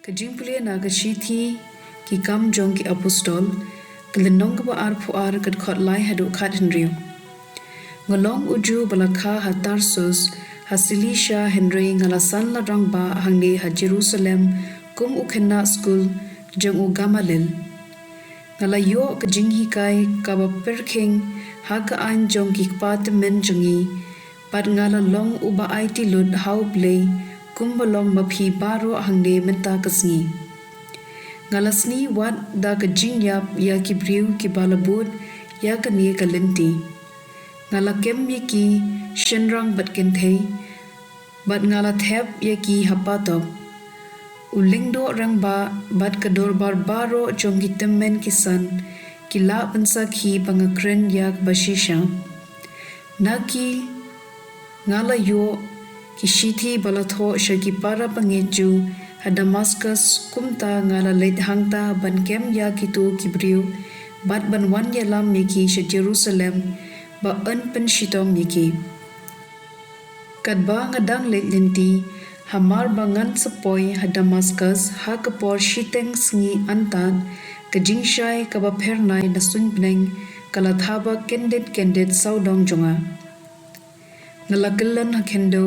jingpule na shithi ki kam jong ki apostol kelenong ba ar puar kat khot lai hadu khat henriu ngolong uju balakha ha Tarsus ha Cilicia Henry ngalasan la rang ba hangne ha Jerusalem kum ukhenna school jong u Gamalil ngalayo ka jinghi kai ka ba perking ha ka an jong ki patmen jongi pat ngala long uba IT lud how Blei kum balong maphi baro hangne menta kasngi ngalasni wat da ka jingyap ya ki briu ki balabut ya ka ni ka lenti ngala kem ye ki shenrang bat ken thei bat ngala thep ye ki hapato ulingdo rang ba bat ka dor bar baro chongi temmen kisan kila pansa khi bangakren yak bashisha naki ngala yo kishithi balatho shaki para pangeju ha Damascus kumta ngala leit hangta ban kem ya kito kibriu bat ban wan yalam miki she Jerusalem ba an pen shitong miki kadba ngadang leit lenti hamar bangan sepoi ha Damascus ha kapor shiteng sngi antan ka jingshai ka ba phernai na sunbneng kala thaba kendet saudong jonga ngalakalan ha kendo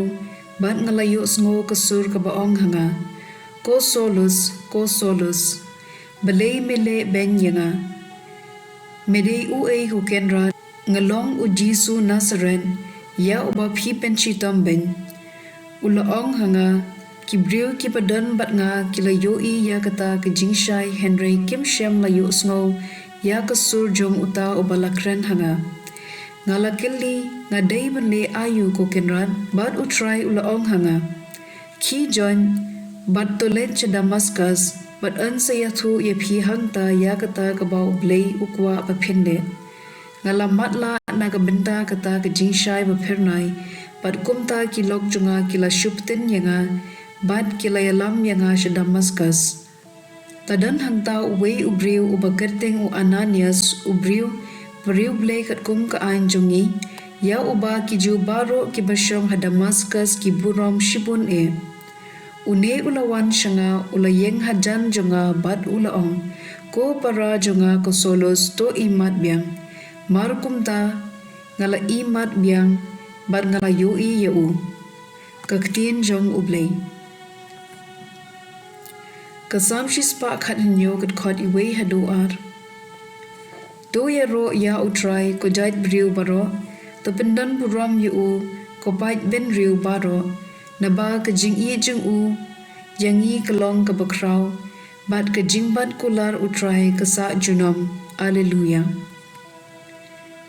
bat ngalayo sngo kasur ka baong hanga ko solus Blei mele ben yanga medei uei hu kenra ngalong u Jisu Nazaren ya uba phi penchi tomben ulaong hanga kibriu kipadan bat nga kilayo I ya kata ke jingshai Henry kim shem layo sngo ya kasur jong uta ubalakren hanga ngalakili ngadei benle ayu ko kenran bat u Trai ulaong hanga ki join bat tolet cha Damascus bat an sayathu ye phi hangta ya kata ka ba Blei ukwa ba phinde ngalamat la naga benta kata ka jingshai ba phernai bat kumta ki lok chunga kila shupten yanga bat kila yalam yanga sha Damascus tadan hangta uwei ubriu ubakerteng u Ananias ubriu Briu Blei kat kum ka an jongi ya uba ki ju baro ki basyong ha Damascus ki burom shibun e une ulawan shanga ulayeng hajan jonga bat ulaong ko para jonga ko solos to imat biang markumta ngala imat biang bat ngala yoi yeu ktien jong u Blei kasam shispa khat hinyo kat khot iwei haduar to ya ro ya u Trai ko jait briu baro to pendan buram yu ko bait ben riu baro naba ka jingi jing u yangi kalong ka bakraw bat ka jingbat kular u Trai ka sa junom alleluia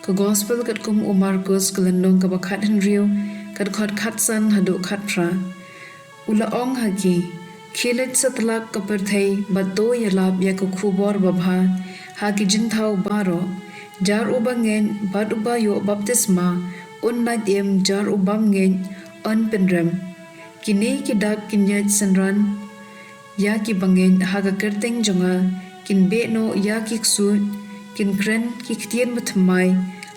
ka gospel kat kum u Marcus kalandong ka bakhat henriu kat khot khatsan hadu khatra ula ong hagi khilet satlak ka perthei bato yalab ya ko khubor babha haki jinthau baro jar ubangen bat uba yo baptisma unnat em jar ubam ngen on penrem kini kidak kinyat sanran ya ki bangen haga kerteng jonga kin be no ya ki ksut kin kren ki ktien mathmai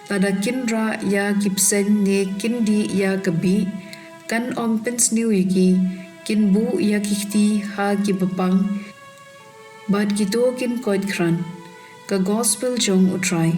tada kinra ya kipsen ne kindi ya kabi kan om pens new yiki kin bu ya kikti ha ki bapang bat kito kin koit kran ka gospel jong u Trai